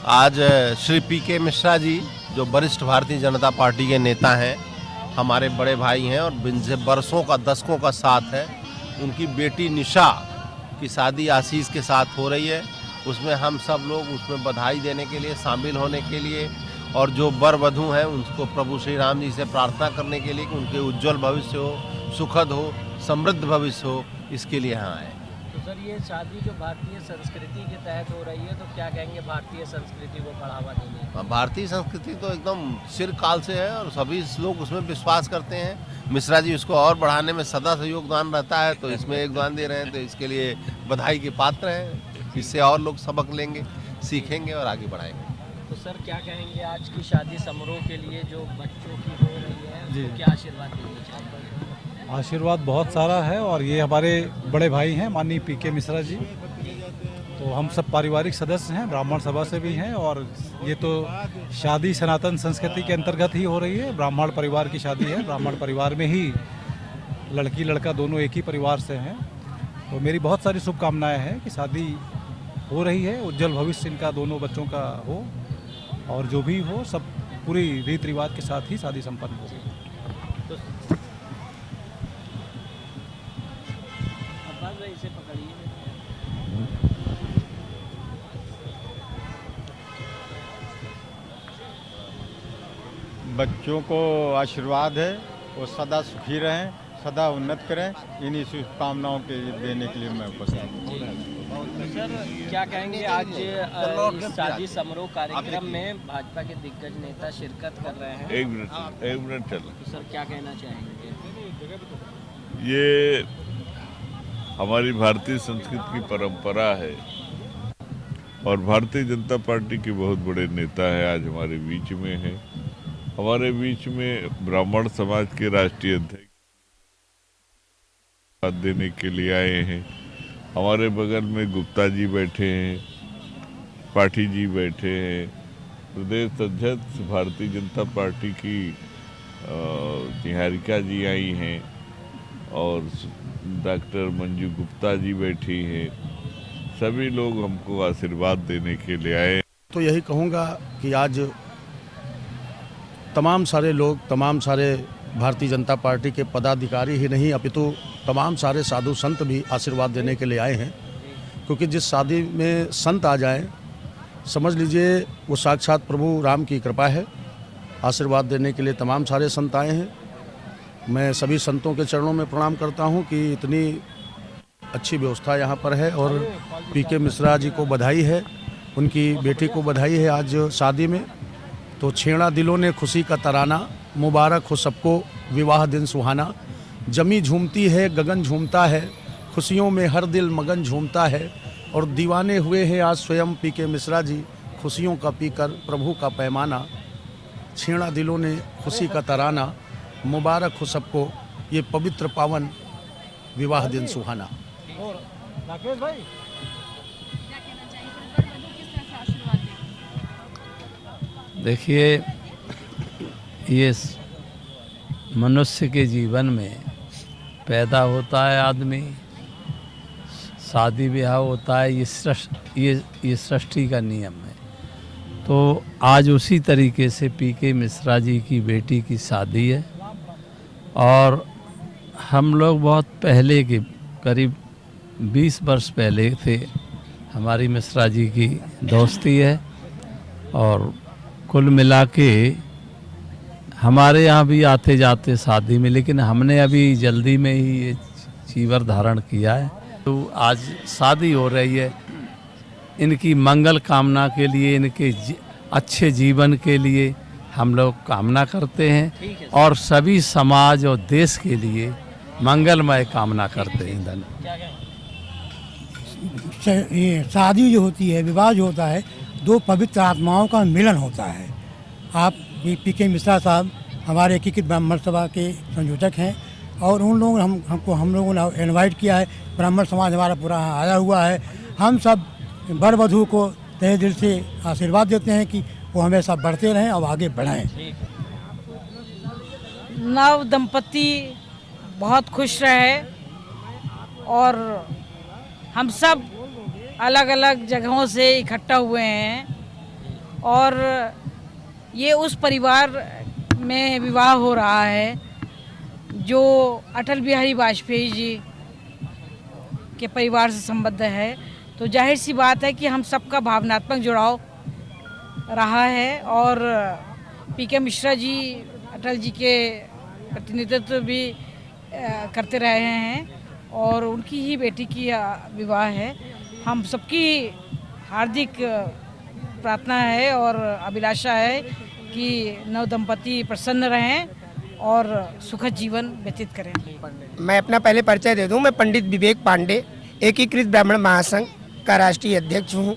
आज श्री पीके मिश्रा जी जो वरिष्ठ भारतीय जनता पार्टी के नेता हैं, हमारे बड़े भाई हैं और जिनसे बरसों का दशकों का साथ है, उनकी बेटी निशा की शादी आशीष के साथ हो रही है। उसमें हम सब लोग उसमें बधाई देने के लिए, शामिल होने के लिए और जो वर वधू हैं उनको प्रभु श्री राम जी से प्रार्थना करने के लिए कि उनके उज्जवल भविष्य हो, सुखद हो, समृद्ध भविष्य हो, इसके लिए यहाँ आए। तो सर ये शादी जो भारतीय संस्कृति के तहत हो रही है, तो क्या कहेंगे भारतीय संस्कृति को बढ़ावा देने? भारतीय संस्कृति तो एकदम चिरकाल से है और सभी लोग उसमें विश्वास करते हैं। मिश्रा जी उसको और बढ़ाने में सदा से योगदान रहता है, तो इसमें योगदान दे रहे हैं, तो इसके लिए बधाई के पात्र हैं। इससे और लोग सबक लेंगे, सीखेंगे और आगे बढ़ाएंगे। तो सर क्या कहेंगे आज की शादी समारोह के लिए जो बच्चों की हो रही है, तो क्या आशीर्वाद देंगे? आशीर्वाद बहुत सारा है और ये हमारे बड़े भाई हैं माननीय पीके मिश्रा जी, तो हम सब पारिवारिक सदस्य हैं, ब्राह्मण सभा से भी हैं और ये तो शादी सनातन संस्कृति के अंतर्गत ही हो रही है। ब्राह्मण परिवार की शादी है, ब्राह्मण परिवार में ही लड़की लड़का दोनों एक ही परिवार से हैं। तो मेरी बहुत सारी शुभकामनाएं हैं कि शादी हो रही है, उज्जवल भविष्य इनका दोनों बच्चों का हो और जो भी हो सब पूरी रीति रिवाज के साथ ही शादी संपन्न हो। इसे पकड़िए। बच्चों को आशीर्वाद है, वो सदा सुखी रहें, सदा उन्नत करें, इन्हीं शुभकामनाओं के देने के लिए मैं उपस्थित हूँ। सर क्या कहेंगे आज इस शादी समारोह कार्यक्रम में भाजपा के दिग्गज नेता शिरकत कर रहे हैं? एक मिनट चलो। तो सर क्या कहना चाहेंगे? ये हमारी भारतीय संस्कृति की परंपरा है और भारतीय जनता पार्टी के बहुत बड़े नेता है आज हमारे बीच में है। हमारे बीच में ब्राह्मण समाज के राष्ट्रीय अध्यक्ष देने के लिए आए हैं। हमारे बगल में गुप्ता जी बैठे हैं, पाठी जी बैठे हैं, प्रदेश अध्यक्ष भारतीय जनता पार्टी की निहारिका जी आई हैं और डॉक्टर मंजू गुप्ता जी बैठी हैं। सभी लोग हमको आशीर्वाद देने के लिए आए। तो यही कहूँगा कि आज तमाम सारे लोग, तमाम सारे भारतीय जनता पार्टी के पदाधिकारी ही नहीं अपितु तमाम सारे साधु संत भी आशीर्वाद देने के लिए आए हैं, क्योंकि जिस शादी में संत आ जाएं, समझ लीजिए वो साक्षात प्रभु राम की कृपा है। आशीर्वाद देने के लिए तमाम सारे संत आए हैं। मैं सभी संतों के चरणों में प्रणाम करता हूं कि इतनी अच्छी व्यवस्था यहां पर है और पीके मिश्रा जी को बधाई है, उनकी बेटी को बधाई है आज शादी में। तो छेड़ा दिलों ने खुशी का तराना, मुबारक हो सबको विवाह दिन सुहाना। जमी झूमती है, गगन झूमता है, खुशियों में हर दिल मगन झूमता है और दीवाने हुए हैं आज स्वयं पीके मिश्रा जी, खुशियों का पीकर प्रभु का पैमाना। छेड़ा दिलों ने खुशी का तराना, मुबारक हो सबको ये पवित्र पावन विवाह दिन सुहाना। देखिए, ये मनुष्य के जीवन में पैदा होता है आदमी, शादी ब्याह होता है, ये सृष्टि का नियम है। तो आज उसी तरीके से पीके मिश्रा जी की बेटी की शादी है और हम लोग बहुत पहले के करीब 20 वर्ष पहले थे, हमारी मिश्रा जी की दोस्ती है और कुल मिला के हमारे यहाँ भी आते जाते शादी में, लेकिन हमने अभी जल्दी में ही ये चीवर धारण किया है। तो आज शादी हो रही है, इनकी मंगल कामना के लिए, इनके अच्छे जीवन के लिए हम लोग कामना करते हैं और सभी समाज और देश के लिए मंगलमय कामना करते हैं। धन्यवाद। ये शादी जो होती है, विवाह जो होता है, दो पवित्र आत्माओं का मिलन होता है। आप पीके मिश्रा साहब हमारे एकीकृत ब्राह्मण सभा के संयोजक हैं और उन लोगों हम लोगों ने इनवाइट किया है। ब्राह्मण समाज हमारा पूरा आया हुआ है। हम सब वर वधू को तहे दिल से आशीर्वाद देते हैं कि वो हमेशा बढ़ते रहें और आगे बढ़ाएं। नव दंपति बहुत खुश रहे और हम सब अलग अलग जगहों से इकट्ठा हुए हैं और ये उस परिवार में विवाह हो रहा है जो अटल बिहारी वाजपेयी जी के परिवार से संबद्ध है। तो जाहिर सी बात है कि हम सबका भावनात्मक जुड़ाव रहा है और पीके मिश्रा जी अटल जी के प्रतिनिधित्व भी करते रहे हैं और उनकी ही बेटी की विवाह है। हम सबकी हार्दिक प्रार्थना है और अभिलाषा है कि नव दंपति प्रसन्न रहें और सुखद जीवन व्यतीत करें। मैं अपना पहले परिचय दे दूं। मैं पंडित विवेक पांडे एकीकृत ब्राह्मण महासंघ का राष्ट्रीय अध्यक्ष हूं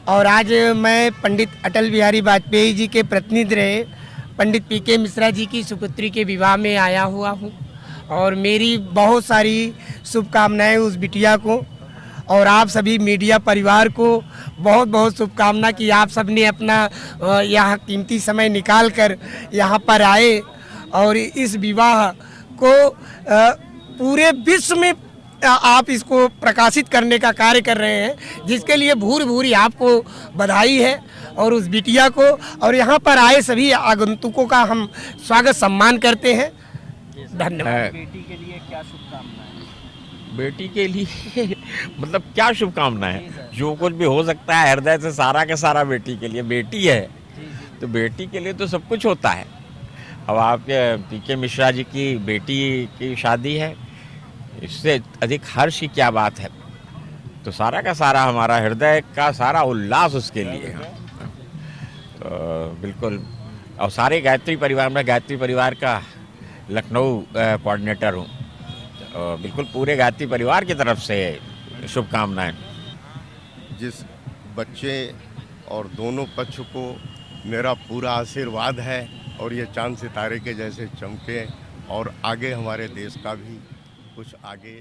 और आज मैं पंडित अटल बिहारी वाजपेयी जी के प्रतिनिधि रहे पंडित पीके मिश्रा जी की सुपुत्री के विवाह में आया हुआ हूं और मेरी बहुत सारी शुभकामनाएं उस बिटिया को और आप सभी मीडिया परिवार को बहुत बहुत शुभकामना कि आप सबने अपना यहाँ कीमती समय निकाल कर यहाँ पर आए और इस विवाह को पूरे विश्व में आप इसको प्रकाशित करने का कार्य कर रहे हैं, जिसके लिए भूरी भूरी आपको बधाई है और उस बिटिया को और यहाँ पर आए सभी आगंतुकों का हम स्वागत सम्मान करते हैं। धन्यवाद। बेटी के लिए क्या शुभकामनाएं? बेटी के लिए मतलब क्या शुभकामनाएं, जो कुछ भी हो सकता है हृदय से सारा के सारा बेटी के लिए। बेटी है तो बेटी के लिए तो सब कुछ होता है। अब आपके पीके मिश्रा जी की बेटी की शादी है, इससे अधिक हर्ष की क्या बात है। तो सारा का सारा हमारा हृदय का सारा उल्लास उसके लिए है। तो बिल्कुल, और सारे गायत्री परिवार में, गायत्री परिवार का लखनऊ कोऑर्डिनेटर हूँ, तो बिल्कुल पूरे गायत्री परिवार की तरफ से शुभकामनाएं। जिस बच्चे और दोनों पक्ष को मेरा पूरा आशीर्वाद है और ये चांद सितारे के जैसे चमके और आगे हमारे देश का भी कुछ आगे